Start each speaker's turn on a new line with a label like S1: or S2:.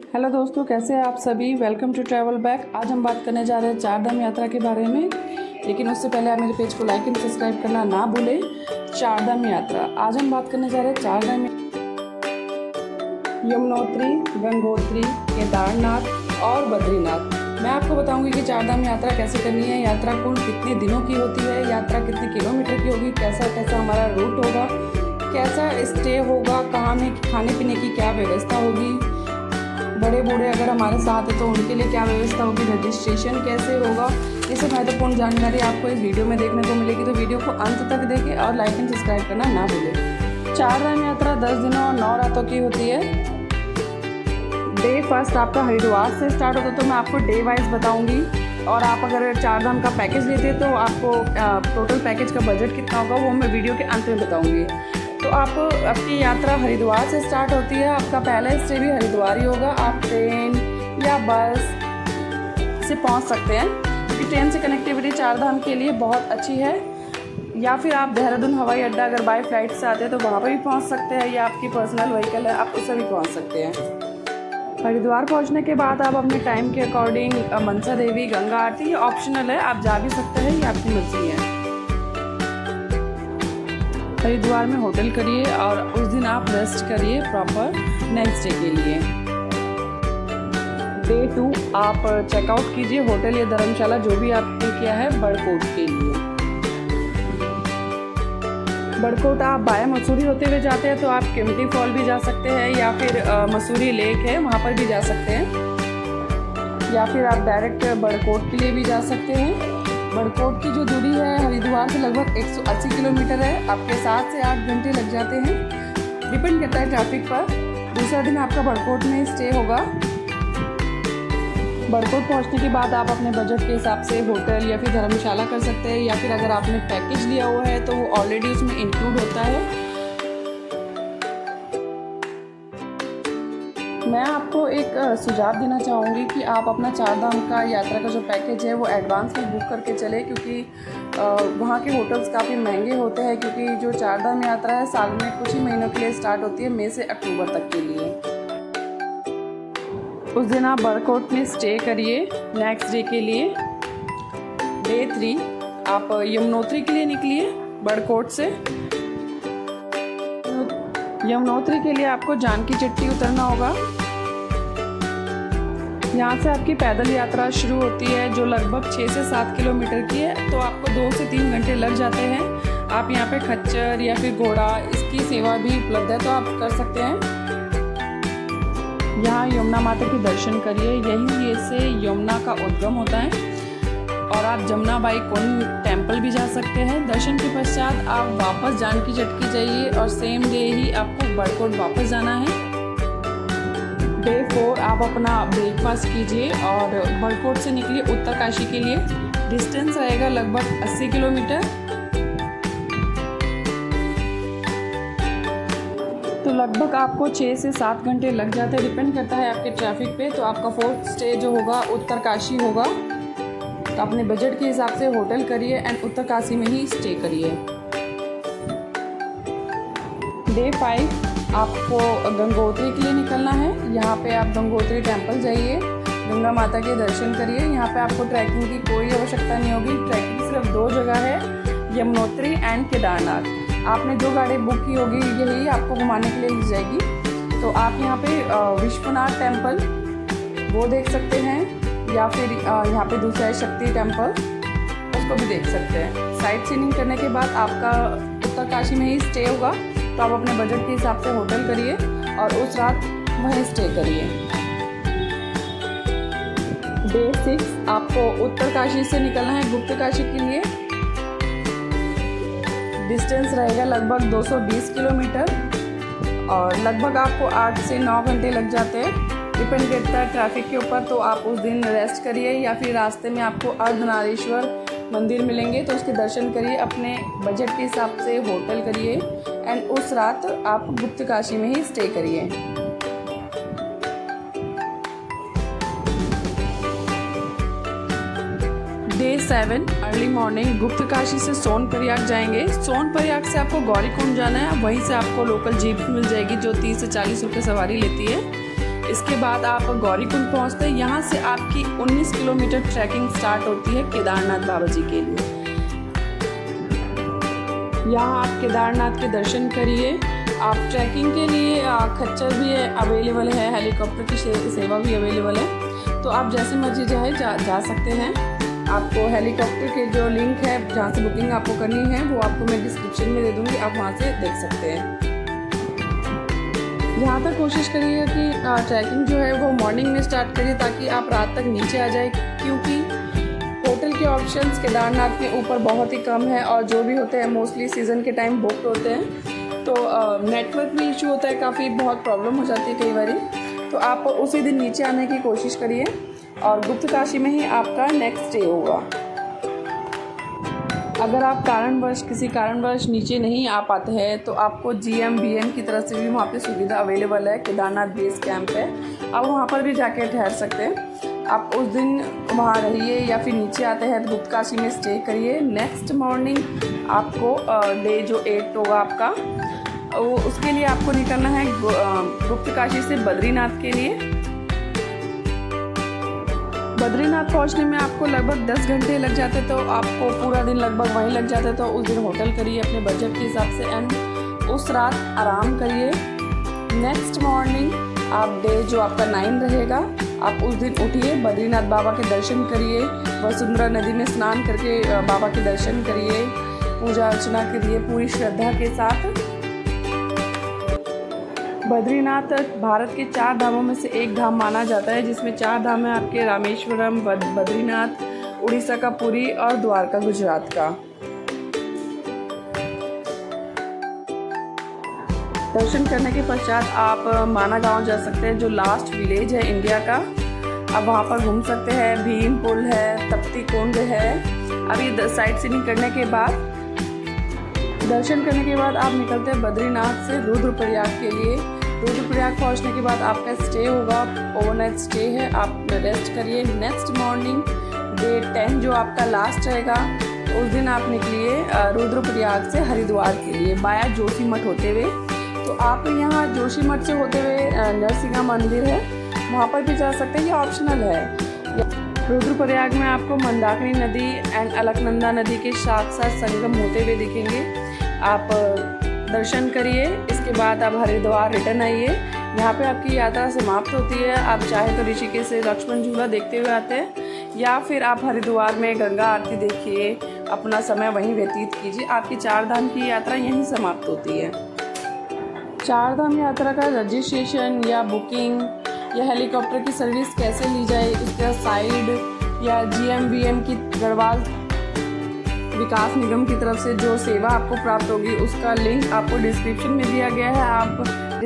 S1: Hello दोस्तों, कैसे हैं आप सभी। Welcome to travel back. आज हम बात करने जा रहे हैं चारधाम यात्रा के बारे में, लेकिन उससे पहले आप मेरे पेज को लाइक एंड सब्सक्राइब करना ना भूलें। चारधाम यात्रा, आज हम बात करने जा रहे हैं चारधाम, यमुनोत्री, गंगोत्री, केदारनाथ और बद्रीनाथ। मैं आपको बताऊंगी कि चारधाम यात्रा कैसे करनी है, यात्रा कुल कितने दिनों की होती है, यात्रा कितने किलोमीटर की होगी, कैसा कैसा हमारा रूट होगा, कैसा स्टे होगा, कहाँ में खाने पीने की क्या व्यवस्था होगी, बड़े बूढ़े अगर हमारे साथ है तो उनके लिए क्या व्यवस्था होगी, रजिस्ट्रेशन कैसे होगा। ये सब महत्वपूर्ण जानकारी आपको इस वीडियो में देखने को मिलेगी, तो वीडियो को अंत तक देखें और लाइक एंड सब्सक्राइब करना ना भूलें। चारधाम यात्रा 10 दिनों और 9 रातों की होती है। डे फर्स्ट आपका हरिद्वार से स्टार्ट होता है, तो मैं आपको डे वाइज बताऊंगी। और आप अगर चारधाम का पैकेज लेते हैं तो आपको टोटल पैकेज का बजट कितना होगा वो मैं वीडियो के अंत में बताऊंगी। तो आपकी यात्रा हरिद्वार से स्टार्ट होती है। आपका पहला स्टे भी हरिद्वार ही होगा। आप ट्रेन या बस से पहुंच सकते हैं, क्योंकि ट्रेन से कनेक्टिविटी चारधाम के लिए बहुत अच्छी है। या फिर आप देहरादून हवाई अड्डा अगर बाय फ्लाइट से आते हैं तो वहाँ पर भी पहुंच सकते हैं, या आपकी पर्सनल व्हीकल है आप उससे भी पहुँच सकते हैं। हरिद्वार पहुँचने के बाद आप अपने टाइम के अकॉर्डिंग मनसा देवी, गंगा आरती ऑप्शनल है, आप जा भी सकते हैं, ये आपकी मर्जी है। हरिद्वार में होटल करिए और उस दिन आप रेस्ट करिए प्रॉपर नेक्स्ट डे के लिए। डे 2 आप चेकआउट कीजिए होटल या धर्मशाला जो भी आपने किया है बड़कोट के लिए। बड़कोट आप बाया मसूरी होते हुए जाते हैं तो आप केम्प्टी फॉल भी जा सकते हैं, या फिर मसूरी लेक है वहाँ पर भी जा सकते हैं, या फिर आप डायरेक्ट बड़कोट के लिए भी जा सकते हैं। बड़कोट की जो दूरी है हरिद्वार से लगभग 180 किलोमीटर है। आपके 7 से 8 घंटे लग जाते हैं, डिपेंड करता है ट्रैफिक पर। दूसरा दिन आपका बड़कोट में स्टे होगा। बड़कोट पहुंचने के बाद आप अपने बजट के हिसाब से होटल या फिर धर्मशाला कर सकते हैं, या फिर अगर आपने पैकेज लिया हुआ है तो वो ऑलरेडी उसमें इंक्लूड होता है। मैं आपको एक सुझाव देना चाहूँगी कि आप अपना चारधाम का यात्रा का जो पैकेज है वो एडवांस में बुक करके चले, क्योंकि वहाँ के होटल्स काफ़ी महंगे होते हैं। क्योंकि जो चारधाम यात्रा है साल में कुछ ही महीनों के लिए स्टार्ट होती है, मई से अक्टूबर तक के लिए। उस दिन आप बड़कोट में स्टे करिए नेक्स्ट डे के लिए। डे 3 आप यमुनोत्री के लिए निकलिए बड़कोट से। यमुनोत्री के लिए आपको जानकी चट्टी उतरना होगा। यहाँ से आपकी पैदल यात्रा शुरू होती है जो लगभग 6 से 7 किलोमीटर की है, तो आपको 2 से 3 घंटे लग जाते हैं। आप यहाँ पे खच्चर या फिर घोड़ा इसकी सेवा भी उपलब्ध है, तो आप कर सकते हैं। यहाँ यमुना माता के दर्शन करिए, यहीं से यमुना का उद्गम होता है। और आप जमुनाबाई कुंड टेम्पल भी जा सकते हैं। दर्शन के पश्चात आप वापस जानकी चट्टी जाइए और सेम डे ही आपको बड़कोट वापस जाना है। डे 4 आप अपना ब्रेकफास्ट कीजिए और बड़कोट से निकलिए उत्तरकाशी के लिए। डिस्टेंस रहेगा लगभग 80 किलोमीटर। तो लगभग आपको 6 से 7 घंटे लग जाते हैं, डिपेंड करता है आपके ट्रैफिक पे। तो आपका 4th स्टे जो होगा उत्तरकाशी होगा। तो अपने बजट के हिसाब से होटल करिए एंड उत्तरकाशी में ही स्टे करिए। डे 5 आपको गंगोत्री के लिए निकलना है। यहाँ पे आप गंगोत्री टेम्पल जाइए, गंगा माता के दर्शन करिए। यहाँ पे आपको ट्रैकिंग की कोई आवश्यकता नहीं होगी। ट्रैकिंग सिर्फ 2 जगह है, यमुनोत्री एंड केदारनाथ। आपने जो गाड़ी बुक की होगी यही आपको घुमाने के लिए ले जाएगी। तो आप यहाँ पे विश्वनाथ टेम्पल वो देख सकते हैं, या फिर यहाँ पे दूसरा है शक्ति टेम्पल, उसको भी देख सकते हैं। साइट सीइंग करने के बाद आपका उत्तरकाशी में ही स्टे होगा, तो आप अपने बजट के हिसाब से होटल करिए और उस रात वहीं स्टे करिए। डे 6 आपको उत्तरकाशी से निकलना है गुप्तकाशी के लिए। डिस्टेंस रहेगा लगभग 220 किलोमीटर और लगभग आपको 8 से 9 घंटे लग जाते हैं, डिपेंड करता है ट्रैफिक के ऊपर। तो आप उस दिन रेस्ट करिए, या फिर रास्ते में आपको अर्धनारीश्वर मंदिर मिलेंगे तो उसके दर्शन करिए। अपने बजट के हिसाब से होटल करिए एंड उस रात आप गुप्तकाशी में ही स्टे करिए। डे 7 अर्ली मॉर्निंग गुप्तकाशी से सोनप्रयाग जाएंगे। सोनप्रयाग से आपको गौरीकुंड जाना है, वहीं से आपको लोकल जीप मिल जाएगी जो 30 से 40 रुपये सवारी लेती है। इसके बाद आप गौरीकुंड पहुंचते हैं। यहाँ से आपकी 19 किलोमीटर ट्रैकिंग स्टार्ट होती है केदारनाथ बाबा जी के लिए। यहाँ आप केदारनाथ के दर्शन करिए। आप ट्रैकिंग के लिए खच्चर भी अवेलेबल है, हेलीकॉप्टर की सेवा भी अवेलेबल है, तो आप जैसे मर्जी जा सकते हैं। आपको हेलीकॉप्टर के जो लिंक है जहाँ से बुकिंग आपको करनी है वो आपको मैं डिस्क्रिप्शन में दे दूँगी, आप वहाँ से देख सकते हैं। यहाँ तक कोशिश करिए कि ट्रैकिंग जो है वो मॉर्निंग में स्टार्ट करिए ताकि आप रात तक नीचे आ जाए, क्योंकि होटल के ऑप्शंस केदारनाथ के ऊपर बहुत ही कम है और जो भी होते हैं मोस्टली सीज़न के टाइम बुकड होते हैं, तो नेटवर्क भी इशू होता है, काफ़ी बहुत प्रॉब्लम हो जाती है कई बार। तो आप उसी दिन नीचे आने की कोशिश करिए और गुप्तकाशी में ही आपका नेक्स्ट डे होगा। अगर आप किसी कारणवश नीचे नहीं आ पाते हैं तो आपको GMBM की तरफ से भी वहाँ पे सुविधा अवेलेबल है। केदारनाथ बेस कैंप है, आप वहाँ पर भी जाके ठहर सकते हैं। आप उस दिन वहाँ रहिए या फिर नीचे आते हैं तो गुप्तकाशी में स्टे करिए। नेक्स्ट मॉर्निंग आपको डे जो 8 होगा आपका, वो उसके लिए आपको निकलना है गुप्तकाशी से बद्रीनाथ के लिए। बद्रीनाथ पहुंचने में आपको लगभग 10 घंटे लग जाते, तो आपको पूरा दिन लगभग वहीं लग जाता है। तो उस दिन होटल करिए अपने बजट के हिसाब से एंड उस रात आराम करिए। नेक्स्ट मॉर्निंग आप डे जो आपका 9 रहेगा, आप उस दिन उठिए, बद्रीनाथ बाबा के दर्शन करिए, वसुंधरा नदी में स्नान करके बाबा के दर्शन करिए, पूजा अर्चना करिए पूरी श्रद्धा के साथ। बद्रीनाथ भारत के 4 धामों में से एक धाम माना जाता है, जिसमें 4 धाम है आपके रामेश्वरम, बद्रीनाथ, उड़ीसा का पुरी और द्वारका गुजरात का। दर्शन करने के पश्चात आप माना गांव जा सकते हैं, जो लास्ट विलेज है इंडिया का। अब वहाँ पर घूम सकते हैं, भीम पुल है, तप्ती कुंड है। अभी साइट सीइंग करने के बाद, दर्शन करने के बाद आप निकलते हैं बद्रीनाथ से रुद्रप्रयाग के लिए। रुद्रप्रयाग पहुंचने के बाद आपका स्टे होगा, ओवरनाइट स्टे है, आप रेस्ट करिए। नेक्स्ट मॉर्निंग डे 10 जो आपका लास्ट रहेगा, उस दिन आप निकलिए रुद्रप्रयाग से हरिद्वार के लिए बाया जोशीमठ होते हुए। तो आप यहाँ जोशीमठ से होते हुए नरसिंहा मंदिर है, वहाँ पर भी जा सकते हैं, ये ऑप्शनल है। रुद्रप्रयाग में आपको मंदाकिनी नदी एंड अलकनंदा नदी के साथ साथ संगम होते हुए दिखेंगे। आप दर्शन करिए, इसके बाद आप हरिद्वार रिटर्न आइए। यहाँ पे आपकी यात्रा समाप्त होती है। आप चाहे तो ऋषिकेश से लक्ष्मण झूला देखते हुए आते हैं, या फिर आप हरिद्वार में गंगा आरती देखिए, अपना समय वहीं व्यतीत कीजिए। आपकी 4 धाम की यात्रा यहीं समाप्त होती है। 4 धाम यात्रा का रजिस्ट्रेशन या बुकिंग या हेलीकॉप्टर की सर्विस कैसे ली जाए, उसका साइड या GMBM की गढ़वाल विकास निगम की तरफ से जो सेवा आपको प्राप्त होगी, उसका लिंक आपको डिस्क्रिप्शन में दिया गया है। आप